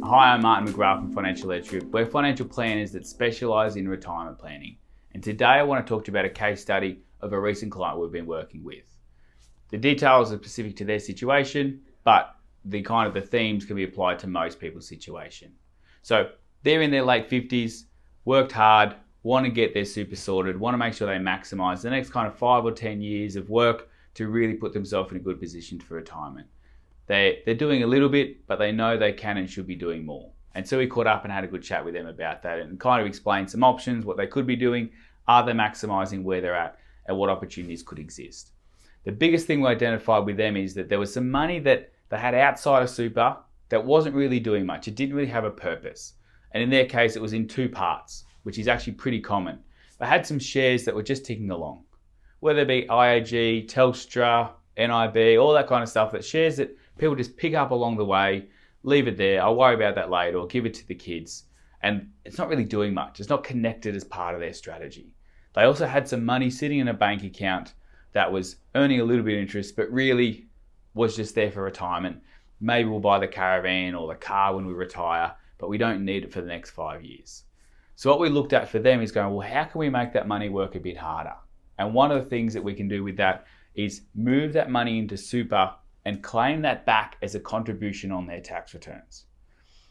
Hi, I'm Martin McGrath from Financial Edge Group. We're financial planners that specialise in retirement planning. And today I want to talk to you about a case study of a recent client we've been working with. The details are specific to their situation, but the themes can be applied to most people's situation. So they're in their late 50s, worked hard, want to get their super sorted, want to make sure they maximise the next 5 or 10 years of work to really put themselves in a good position for retirement. They're doing a little bit, but they know they can and should be doing more. And so we caught up and had a good chat with them about that and explained some options, what they could be doing, are they maximising where they're at, and what opportunities could exist. The biggest thing we identified with them is that there was some money that they had outside of super that wasn't really doing much. It didn't really have a purpose. And in their case, it was in two parts, which is actually pretty common. They had some shares that were just ticking along, whether it be IAG, Telstra, NIB, all that kind of stuff, that shares that people just pick up along the way, leave it there, I'll worry about that later, or give it to the kids. And it's not really doing much. It's not connected as part of their strategy. They also had some money sitting in a bank account that was earning a little bit of interest, but really was just there for retirement. Maybe we'll buy the caravan or the car when we retire, but we don't need it for the next 5 years. So what we looked at for them is going, well, how can we make that money work a bit harder? And one of the things that we can do with that is move that money into super and claim that back as a contribution on their tax returns.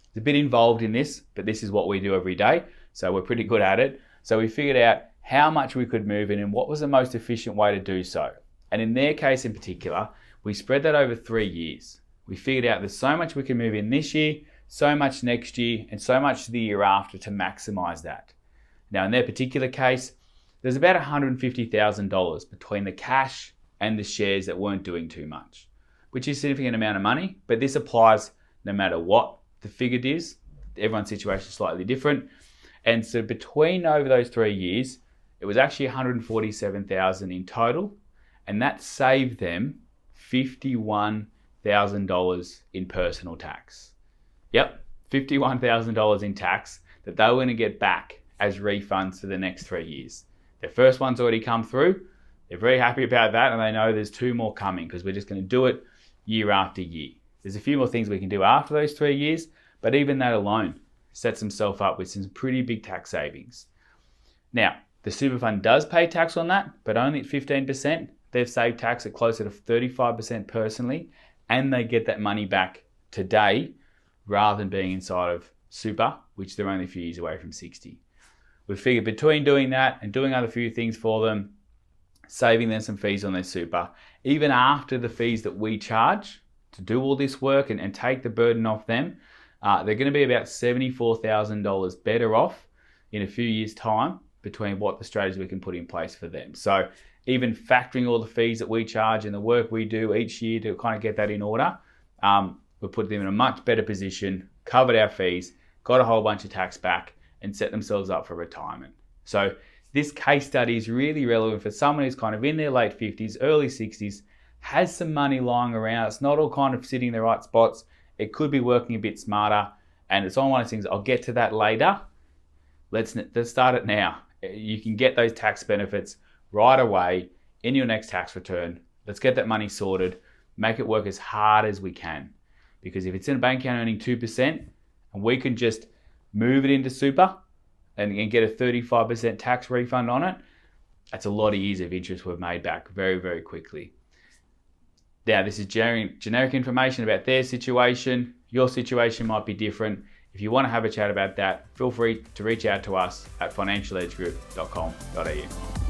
It's a bit involved in this, but this is what we do every day, so we're pretty good at it. So we figured out how much we could move in and what was the most efficient way to do so. And in their case in particular, we spread that over 3 years. We figured out there's so much we can move in this year, so much next year, and so much the year after to maximize that. Now in their particular case, there's about $150,000 between the cash and the shares that weren't doing too much, which is a significant amount of money, but this applies no matter what the figure is. Everyone's situation is slightly different. And so between over those 3 years, it was actually $147,000 in total, and that saved them $51,000 in personal tax. Yep, $51,000 in tax that they were going to get back as refunds for the next 3 years. Their first one's already come through. They're very happy about that, and they know there's 2 more coming because we're just going to do it year after year. There's a few more things we can do after those 3 years, but even that alone sets themselves up with some pretty big tax savings. Now, the super fund does pay tax on that, but only at 15%. They've saved tax at closer to 35% personally, and they get that money back today rather than being inside of super, which they're only a few years away from 60. We figured between doing that and doing other few things for them, saving them some fees on their super, even after the fees that we charge to do all this work and take the burden off them, they're going to be about $74,000 better off in a few years' time between what the strategies we can put in place for them. So even factoring all the fees that we charge and the work we do each year to get that in order, we put them in a much better position, covered our fees, got a whole bunch of tax back, and set themselves up for retirement. So this case study is really relevant for someone who's in their late 50s, early 60s, has some money lying around. It's not all sitting in the right spots. It could be working a bit smarter. And it's on one of those things, I'll get to that later. Let's start it now. You can get those tax benefits right away in your next tax return. Let's get that money sorted. Make it work as hard as we can. Because if it's in a bank account earning 2% and we can just move it into super and get a 35% tax refund on it, that's a lot of years of interest we've made back very, very quickly. Now, this is generic information about their situation. Your situation might be different. If you want to have a chat about that, feel free to reach out to us at financialedgegroup.com.au.